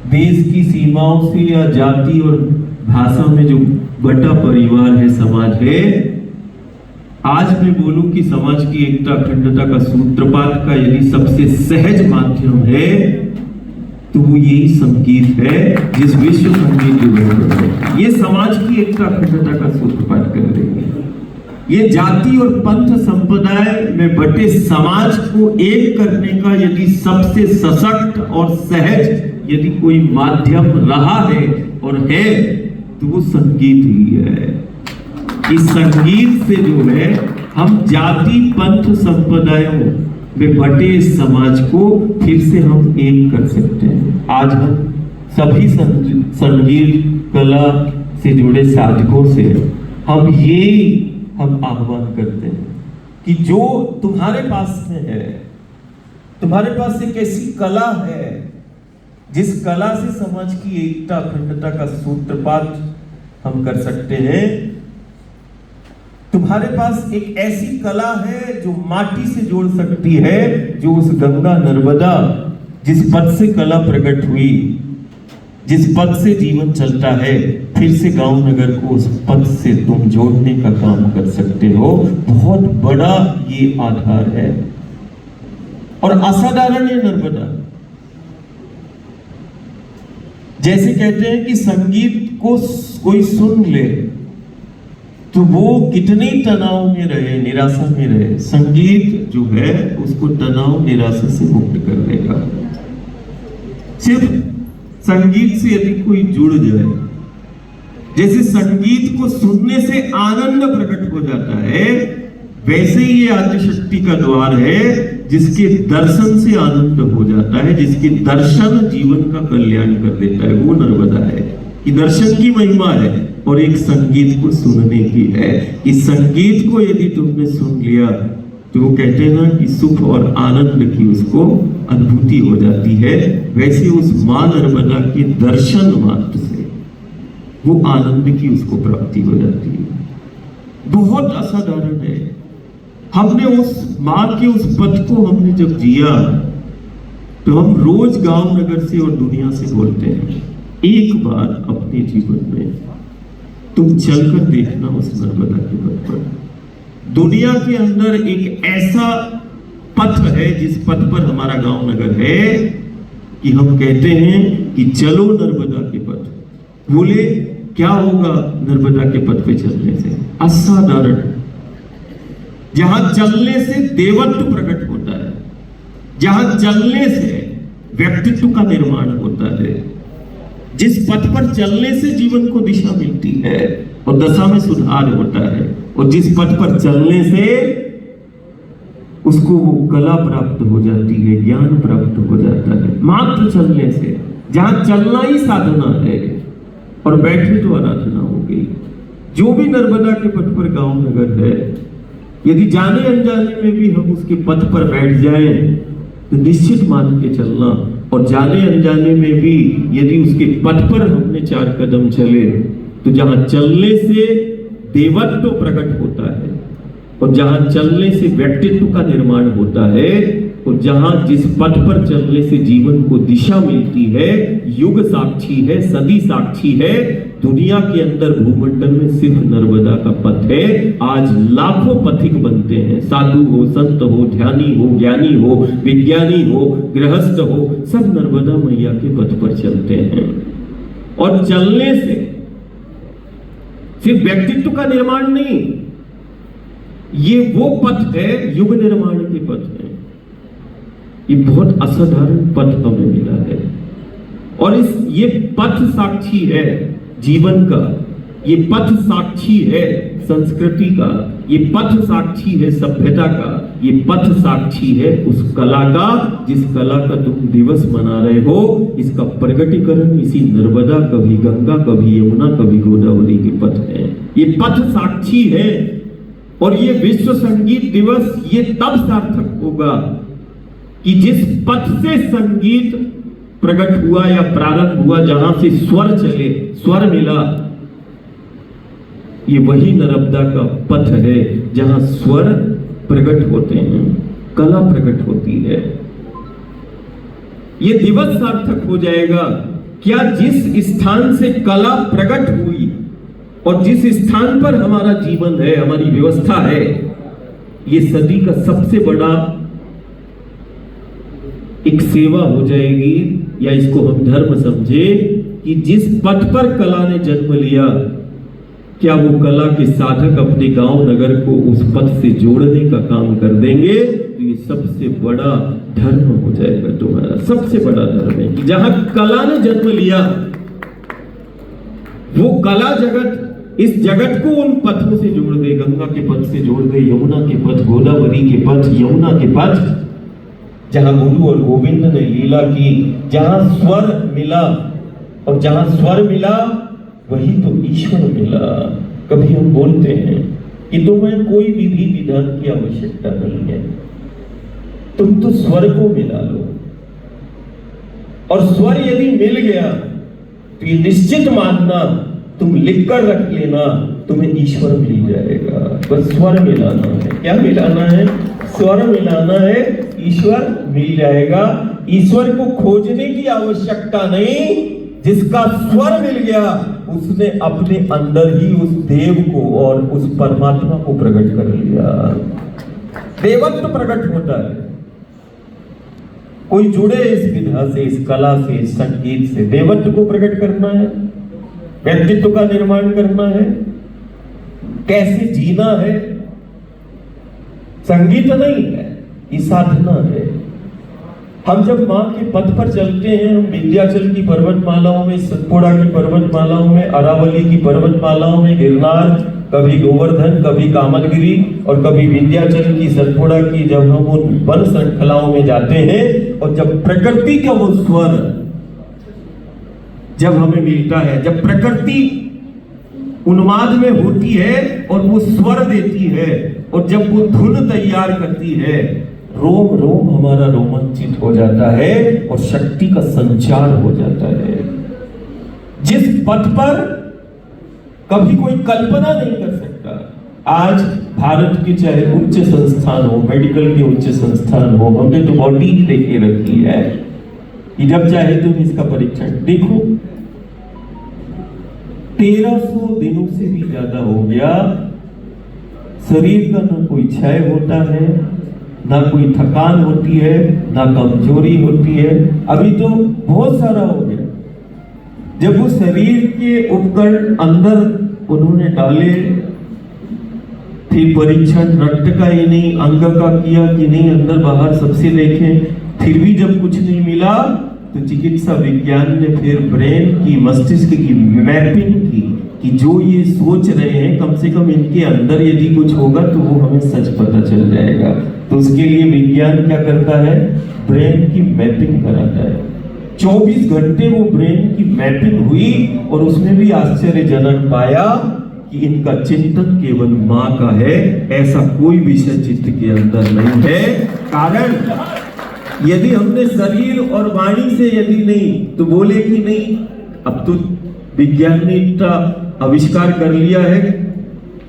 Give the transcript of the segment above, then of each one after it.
देश की सीमाओं से या जाति और भाषा में जो बटा परिवार है, समाज है, आज मैं बोलूं कि समाज की एकता अखंडता का सूत्रपात का यदि सबसे सहज माध्यम है तो वो यही संगीत है, जिस विश्व संगीत दिवस पर ये समाज की एकता अखंडता का सूत्रपात कर रही है। ये जाति और पंथ संप्रदाय में बटे समाज को एक करने का यदि सबसे सशक्त और सहज यदि कोई माध्यम रहा है और है तो वो संगीत ही है। इस संगीत से जो है हम जाति पंथ संप्रदायों में बटे समाज को फिर से हम एक कर सकते हैं। आज हम सभी संगीत कला से जुड़े साधकों से हम आह्वान करते हैं कि जो तुम्हारे पास में है, तुम्हारे पास एक ऐसी कला है जिस कला से समाज की एकता अखंडता का सूत्रपात हम कर सकते हैं। तुम्हारे पास एक ऐसी कला है जो माटी से जोड़ सकती है, जो उस गंगा नर्मदा जिस पद से कला प्रकट हुई, जिस पद से जीवन चलता है, फिर से गांव नगर को उस पद से तुम जोड़ने का काम कर सकते हो। बहुत बड़ा ये आधार है और असाधारण है नर्मदा। जैसे कहते हैं कि संगीत को कोई सुन ले तो वो कितने तनाव में रहे, निराशा में रहे, संगीत जो है उसको तनाव निराशा से मुक्त कर देगा। सिर्फ संगीत से यदि कोई जुड़ जाए, जैसे संगीत को सुनने से आनंद प्रकट हो जाता है, वैसे ही ये आदिशक्ति का द्वार है जिसके दर्शन से आनंद हो जाता है, जिसके दर्शन जीवन का कल्याण कर देता है, वो नर्मदा है। कि दर्शन की महिमा है और एक संगीत को सुनने की है। इस संगीत को यदि तुमने सुन लिया तो वो कहते हैं ना कि सुख और आनंद की उसको अनुभूति हो जाती है। वैसे उस मां नर्मदा के दर्शन मात्र से वो आनंद की उसको प्राप्ति हो जाती है। बहुत असाधारण है। हमने उस मां के उस पद को हमने जब जिया तो हम रोज गांव नगर से और दुनिया से बोलते हैं, एक बार अपने जीवन में तुम चलकर देखना उस नर्मदा के पथ पर। दुनिया के अंदर एक ऐसा पथ है जिस पथ पर हमारा गांव नगर है कि हम कहते हैं कि चलो नर्मदा के पथ। बोले क्या होगा नर्मदा के पथ पे चलने से? असाधारण। जहां चलने से देवत्व प्रकट होता है, जहां चलने से व्यक्तित्व का निर्माण होता है, जिस पथ पर चलने से जीवन को दिशा मिलती है और दशा में सुधार होता है, और जिस पथ पर चलने से उसको वो कला प्राप्त हो जाती है, ज्ञान प्राप्त हो जाता है, मात्र चलने से। जहां चलना ही साधना है और बैठे तो आराधना हो गई। जो भी नर्मदा के पथ पर गांव नगर है, यदि जाने अनजाने में भी हम उसके पथ पर बैठ जाएं तो निश्चित मान के चलना, और जाने अनजाने में भी यदि उसके पथ पर हमने 4 कदम चले तो जहां चलने से देवत्व प्रकट होता है और जहां चलने से व्यक्तित्व का निर्माण होता है और जहां जिस पथ पर चलने से जीवन को दिशा मिलती है, युग साक्षी है, सदी साक्षी है, दुनिया के अंदर भूमंडल में सिर्फ नर्मदा का पथ है। आज लाखों पथिक बनते हैं, साधु हो, संत हो, ध्यानी हो, ज्ञानी हो, विज्ञानी हो, गृहस्थ हो, सब नर्मदा मैया के पथ पर चलते हैं। और चलने से सिर्फ व्यक्तित्व का निर्माण नहीं, ये वो पथ है, युग निर्माण के पथ है। ये बहुत असाधारण पथ हमें मिला है और ये पथ साक्षी है जीवन का, ये पथ साक्षी है संस्कृति का, ये पथ साक्षी है सभ्यता का, ये पथ साक्षी है उस कला का जिस कला का तुम दिवस मना रहे हो। इसका प्रगटीकरण इसी नर्मदा, कभी गंगा, कभी यमुना, कभी गोदावरी के पथ है। ये पथ साक्षी है और ये विश्व संगीत दिवस ये तब सार्थक होगा कि जिस पथ से संगीत प्रकट हुआ या प्रारंभ हुआ, जहां से स्वर चले, स्वर मिला, ये वही नर्मदा का पथ है जहां स्वर प्रकट होते हैं, कला प्रकट होती है। ये दिवस सार्थक हो जाएगा क्या जिस स्थान से कला प्रकट हुई और जिस स्थान पर हमारा जीवन है, हमारी व्यवस्था है, ये सदी का सबसे बड़ा एक सेवा हो जाएगी, या इसको हम धर्म समझे कि जिस पथ पर कला ने जन्म लिया, क्या वो कला के साधक अपने गांव नगर को उस पथ से जोड़ने का काम कर देंगे? तो ये सबसे बड़ा धर्म हो जाएगा तुम्हारा, सबसे बड़ा धर्म है कि जहां कला ने जन्म लिया, वो कला जगत इस जगत को उन पथों से जोड़ दे, गंगा के पथ से जोड़ दे, यमुना के पथ, गोदावरी के पथ, यमुना के पथ, जहां गुरु और गोविंद ने लीला की, जहां स्वर मिला, और जहां स्वर मिला वही तो ईश्वर मिला। कभी हम बोलते हैं कि तुम्हें कोई विधि विधान की आवश्यकता नहीं है, तुम तो स्वर को मिला लो, और स्वर यदि मिल गया तो ये निश्चित मानना, तुम लिख कर रख लेना, तुम्हें ईश्वर मिल जाएगा। बस स्वर मिलाना है। क्या मिलाना है? स्वर मिलाना है, ईश्वर मिल जाएगा। ईश्वर को खोजने की आवश्यकता नहीं, जिसका स्वर मिल गया उसने अपने अंदर ही उस देव को और उस परमात्मा को प्रकट कर लिया। देवत्व प्रकट होता है। कोई जुड़े इस विधा से, इस कला से, इस संगीत से। देवत्व को प्रकट करना है, व्यक्तित्व का निर्माण करना है, कैसे जीना है। संगीत नहीं है, ये साधना है। हम जब माँ के पथ पर चलते हैं, हम विंध्याचल की पर्वतमालाओं में, सतपुड़ा की पर्वतमालाओं में, अरावली की पर्वतमालाओं में, गिरनार, कभी गोवर्धन, कभी कामलगिरी और कभी विंध्याचल की, सतपुड़ा की, जब हम उन वन श्रृंखलाओं में जाते हैं और जब प्रकृति का वो स्वर जब हमें मिलता है, जब प्रकृति उन्माद में होती है और वो स्वर देती है, और जब वो धुन तैयार करती है, रोम रोम हमारा रोमांचित हो जाता है और शक्ति का संचार हो जाता है। जिस पथ पर कभी कोई कल्पना नहीं कर सकता। आज भारत के चाहे उच्च संस्थान हो, मेडिकल के उच्च संस्थान हो, हमने तो बॉडी देखे रखी है कि जब चाहे तुम इसका परीक्षण देखो। 1300 दिनों से भी ज्यादा हो गया, शरीर का ना कोई क्षय होता है, ना कोई थकान होती है, ना कमजोरी होती है। अभी तो बहुत सारा हो गया। जब वो शरीर के उपकरण अंदर उन्होंने डाले, फिर परीक्षण रक्त का ही नहीं, अंग का किया कि नहीं, अंदर बाहर सबसे देखे, फिर भी जब कुछ नहीं मिला तो चिकित्सा विज्ञान ने फिर ब्रेन की, मस्तिष्क की मैपिंग की कि जो ये सोच रहे हैं, कम से कम इनके अंदर यदि कुछ होगा तो वो हमें सच पता चल जाएगा। तो उसके लिए विज्ञान क्या करता है? ब्रेन की मैपिंग कराता है। 24 घंटे वो ब्रेन की मैपिंग हुई और उसमें भी आश्चर्यजनक पाया कि इनका चिंतन केवल मां का है, ऐसा कोई विषय चित्त के अंदर नहीं है। कारण यदि हमने शरीर और वाणी से यदि नहीं, तो बोले कि नहीं। अब तो विज्ञान ने इतना आविष्कार कर लिया है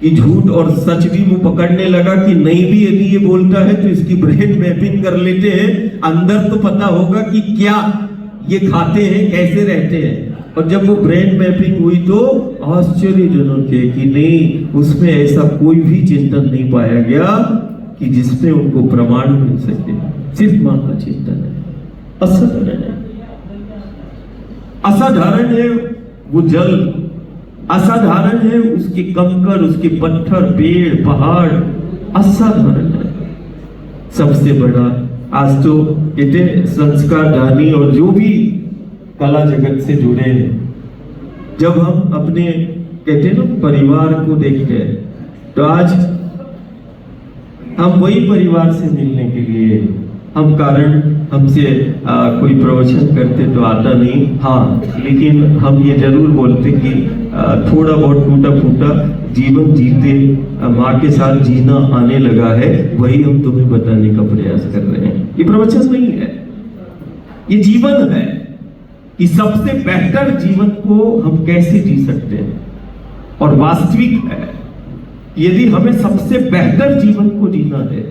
कि झूठ और सच भी वो पकड़ने लगा कि नहीं भी यदि ये बोलता है तो इसकी ब्रेन मैपिंग कर लेते हैं, अंदर तो पता होगा कि क्या ये खाते हैं, कैसे रहते हैं। और जब वो ब्रेन मैपिंग हुई तो आश्चर्यजनक है कि नहीं, उसमें ऐसा कोई भी चिंतन नहीं पाया गया कि जिसमें उनको प्रमाण मिल सके। सिर्फ मां का चिंतन है, असाधारण है। असाधारण है वो जल, असाधारण है उसके कंकर, उसके पत्थर, पेड़, पहाड़, असाधारण है। सबसे बड़ा आज तो कहते संस्कार दानी और जो भी कला जगत से जुड़े हैं, जब हम अपने कहते ना परिवार को देखते हैं, तो आज हम वही परिवार से मिलने के लिए हम कारण हमसे कोई प्रवचन करते तो आता नहीं, हाँ, लेकिन हम ये जरूर बोलते कि थोड़ा बहुत टूटा फूटा जीवन जीते, माँ के साथ जीना आने लगा है, वही हम तुम्हें बताने का प्रयास कर रहे हैं। ये प्रवचन नहीं है, ये जीवन है कि सबसे बेहतर जीवन को हम कैसे जी सकते हैं। और वास्तविक है, यदि हमें सबसे बेहतर जीवन को जीना है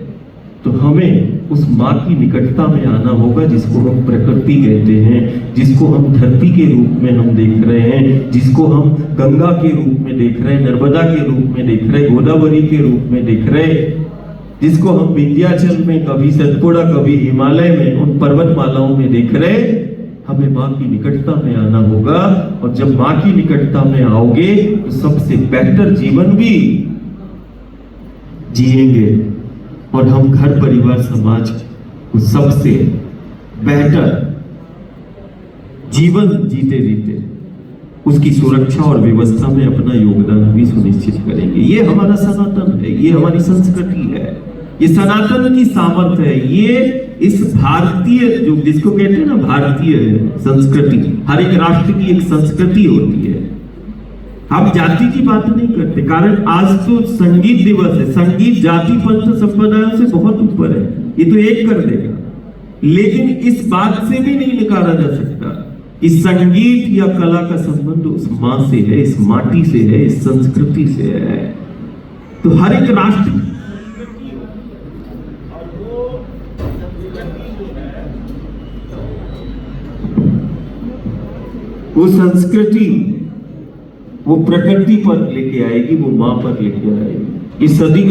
तो हमें उस माँ की निकटता में आना होगा, जिसको हम प्रकृति कहते हैं, जिसको हम धरती के रूप में हम देख रहे हैं, जिसको हम गंगा के रूप में देख रहे हैं, नर्मदा के रूप में देख रहे हैं, गोदावरी के रूप में देख रहे हैं, जिसको हम विंध्याचल में, कभी सतपुड़ा, कभी हिमालय में, उन पर्वतमालाओं में देख रहे हैं। हमें माँ की निकटता में आना होगा, और जब माँ की निकटता में आओगे तो सबसे बेहतर जीवन भी जिएंगे, और हम घर परिवार समाज को सबसे बेहतर जीवन जीते जीते उसकी सुरक्षा और व्यवस्था में अपना योगदान भी सुनिश्चित करेंगे। ये हमारा सनातन है, ये हमारी संस्कृति है, ये सनातन की सामर्थ्य है। ये इस भारतीय, जो जिसको कहते हैं ना भारतीय संस्कृति, हर एक राष्ट्र की एक संस्कृति होती है। हम जाति की बात नहीं करते, कारण आज तो संगीत दिवस है। संगीत जाति पंथ संप्रदायों से बहुत ऊपर है, ये तो एक कर देगा। लेकिन इस बात से भी नहीं निकाला जा सकता कि संगीत या कला का संबंध उस माँ से है, इस माटी से है, इस संस्कृति से है। तो हर एक राष्ट्र वो संस्कृति, वो प्रकृति पर लेके आएगी, वो माँ पर लेके आएगी। इस सदी